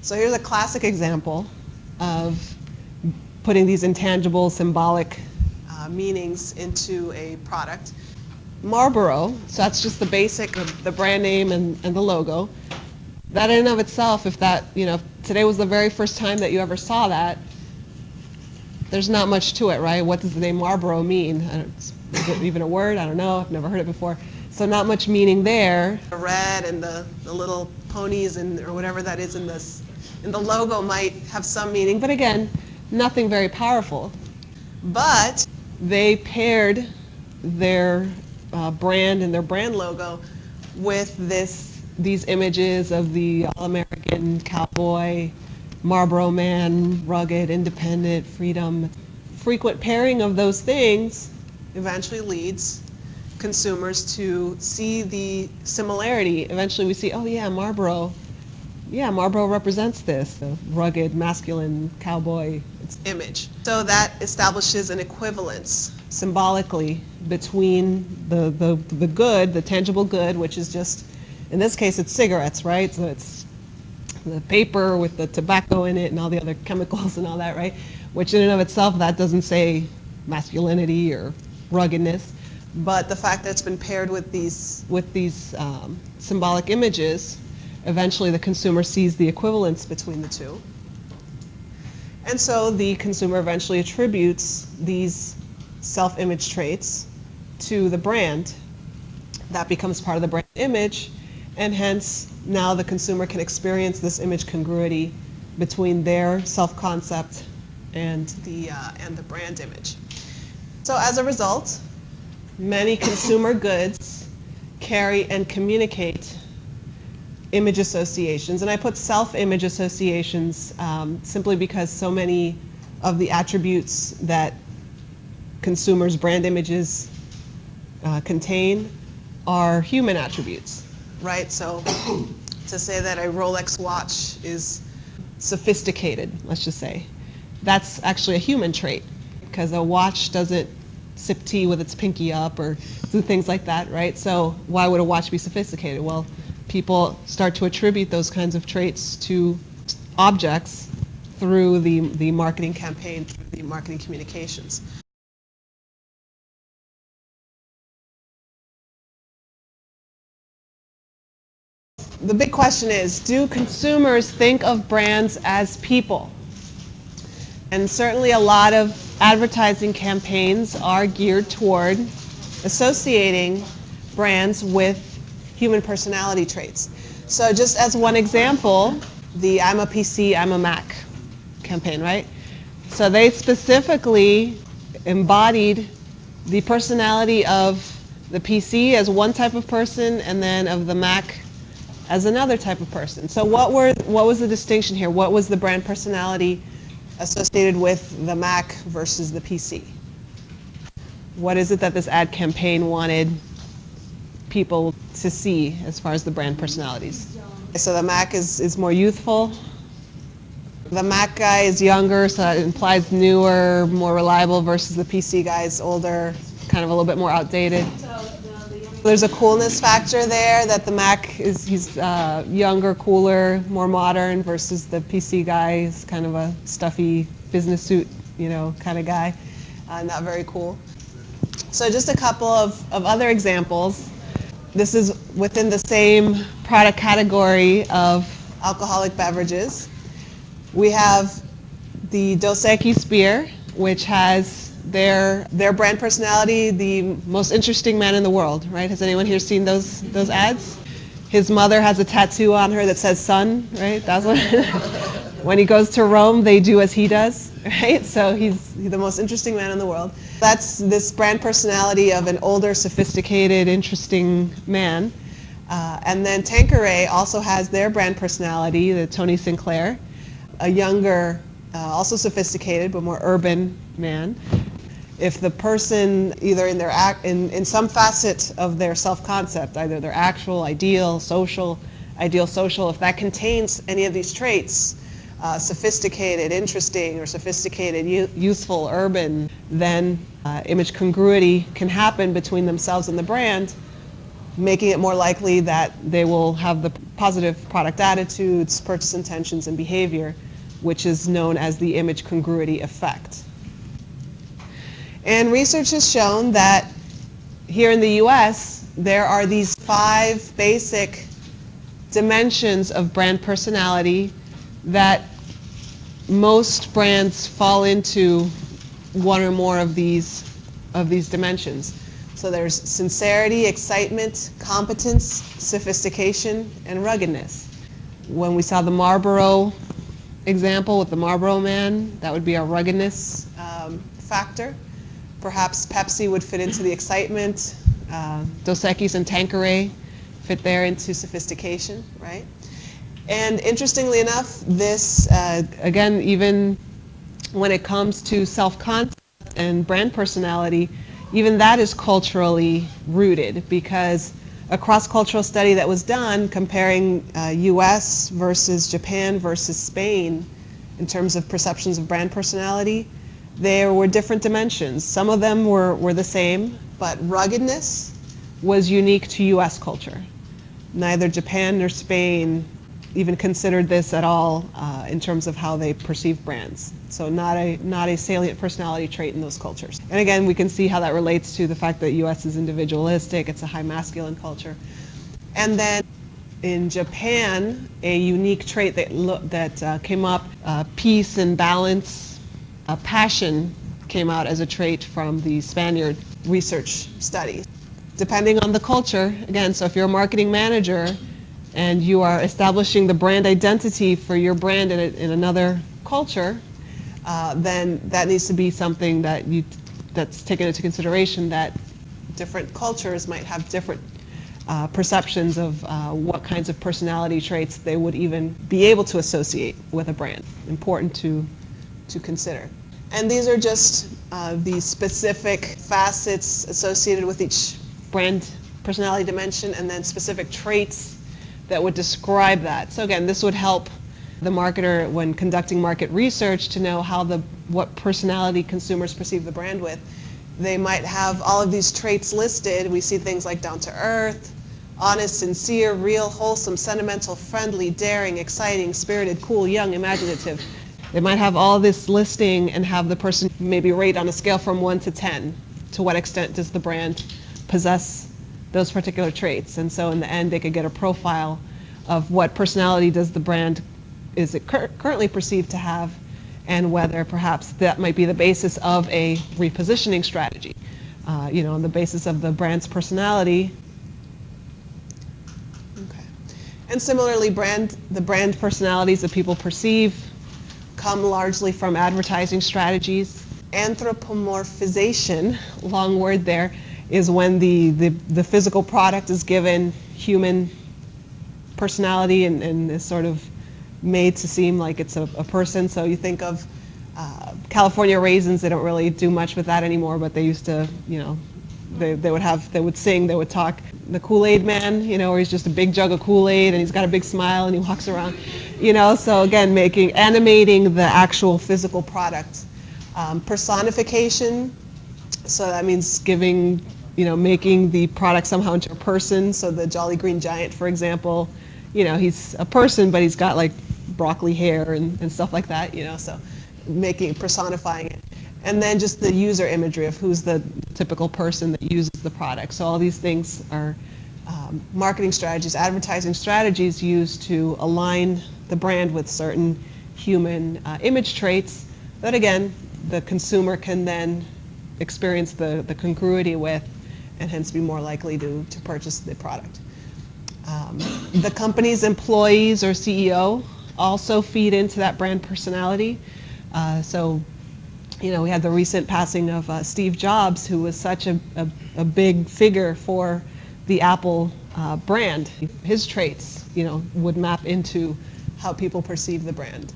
So here's a classic example of putting these intangible, symbolic meanings into a product. Marlboro, so that's just the basic of the brand name and the logo. That in and of itself, if that, if today was the very first time that you ever saw that, there's not much to it, right? What does the name Marlboro mean? Is it even a word? I don't know. I've never heard it before. So not much meaning there. The red and the little ponies or whatever that is in the logo might have some meaning, but again, nothing very powerful. But they paired their brand and their brand logo with these images of the all-American cowboy, Marlboro man, rugged, independent, freedom. Frequent pairing of those things eventually leads consumers to see the similarity. Eventually we see, oh yeah, Marlboro represents this, the rugged, masculine cowboy image. So that establishes an equivalence symbolically between the good, the tangible good, which is just, in this case it's cigarettes, right? So it's the paper with the tobacco in it and all the other chemicals and all that, right? Which in and of itself, that doesn't say masculinity or ruggedness. But the fact that it's been paired with these symbolic images, eventually the consumer sees the equivalence between the two. And so the consumer eventually attributes these self-image traits to the brand. That becomes part of the brand image, and hence now the consumer can experience this image congruity between their self-concept and the brand image. So as a result, many consumer goods carry and communicate image associations, and I put self-image associations simply because so many of the attributes that consumers' brand images contain are human attributes, right? So to say that a Rolex watch is sophisticated, let's just say, that's actually a human trait, because a watch doesn't sip tea with its pinky up or do things like that, right? So why would a watch be sophisticated? Well, people start to attribute those kinds of traits to objects through the marketing campaign, through the marketing communications. The big question is, do consumers think of brands as people? And certainly a lot of advertising campaigns are geared toward associating brands with human personality traits. So just as one example, the I'm a PC, I'm a Mac campaign, right? So they specifically embodied the personality of the PC as one type of person, and then of the Mac as another type of person. So what was the distinction here? What was the brand personality associated with the Mac versus the PC? What is it that this ad campaign wanted people to see as far as the brand personalities? So the Mac is more youthful. The Mac guy is younger, so that implies newer, more reliable, versus the PC guy is older, kind of a little bit more outdated. There's a coolness factor there, that the Mac he's younger, cooler, more modern, versus the PC guy is kind of a stuffy business suit, kind of guy, not very cool. So just a couple of other examples. This is within the same product category of alcoholic beverages. We have the Dos Equis beer, which has their brand personality, the most interesting man in the world, right? Has anyone here seen those ads? His mother has a tattoo on her that says "son," right? That's what. When he goes to Rome, they do as he does, right? So he's the most interesting man in the world. That's this brand personality of an older, sophisticated, interesting man. And then Tanqueray also has their brand personality, the Tony Sinclair, a younger, also sophisticated but more urban man. If the person, either in some facet of their self-concept, either their actual, ideal, social, if that contains any of these traits, sophisticated, interesting, or sophisticated, youthful, urban, then image congruity can happen between themselves and the brand, making it more likely that they will have the positive product attitudes, purchase intentions, and behavior, which is known as the image congruity effect. And research has shown that here in the US, there are these 5 basic dimensions of brand personality that most brands fall into one or more of these dimensions. So there's sincerity, excitement, competence, sophistication, and ruggedness. When we saw the Marlboro example with the Marlboro Man, that would be our ruggedness factor. Perhaps Pepsi would fit into the excitement. Dos Equis and Tanqueray fit there into sophistication, right? And interestingly enough, this, again, even when it comes to self-concept and brand personality, even that is culturally rooted, because a cross-cultural study that was done comparing US versus Japan versus Spain in terms of perceptions of brand personality, there were different dimensions. Some of them were the same, but ruggedness was unique to US culture. Neither Japan nor Spain even considered this at all in terms of how they perceive brands. So not a salient personality trait in those cultures. And again, we can see how that relates to the fact that US is individualistic, it's a high masculine culture. And then in Japan, a unique trait that came up, peace and balance, passion came out as a trait from the Spaniard research study. Depending on the culture, again, so if you're a marketing manager and you are establishing the brand identity for your brand in another culture, then that needs to be something that's taken into consideration, that different cultures might have different perceptions of what kinds of personality traits they would even be able to associate with a brand. Important to consider. And these are just the specific facets associated with each brand personality dimension, and then specific traits that would describe that. So again, this would help the marketer when conducting market research to know what personality consumers perceive the brand with. They might have all of these traits listed. We see things like down to earth, honest, sincere, real, wholesome, sentimental, friendly, daring, exciting, spirited, cool, young, imaginative. They might have all this listing and have the person maybe rate on a scale from 1 to 10. To what extent does the brand possess those particular traits? And so in the end, they could get a profile of what personality does the brand, is it currently perceived to have, and whether perhaps that might be the basis of a repositioning strategy. On the basis of the brand's personality. Okay. And similarly, the brand personalities that people perceive come largely from advertising strategies. Anthropomorphization, long word there, is when the physical product is given human personality and is sort of made to seem like it's a person. So you think of California raisins, they don't really do much with that anymore, but they used to, they would sing, they would talk. The Kool-Aid man, where he's just a big jug of Kool-Aid and he's got a big smile and he walks around, so again, animating the actual physical product. Personification, so that means making the product somehow into a person. So the Jolly Green Giant, for example, he's a person, but he's got like broccoli hair and stuff like that, so personifying it. And then just the user imagery of who's the typical person that uses the product. So all these things are marketing strategies, advertising strategies used to align the brand with certain human image traits that, again, the consumer can then experience the congruity with, and hence be more likely to purchase the product. The company's employees or CEO also feed into that brand personality. We had the recent passing of Steve Jobs, who was such a big figure for the Apple brand. His traits, would map into how people perceive the brand.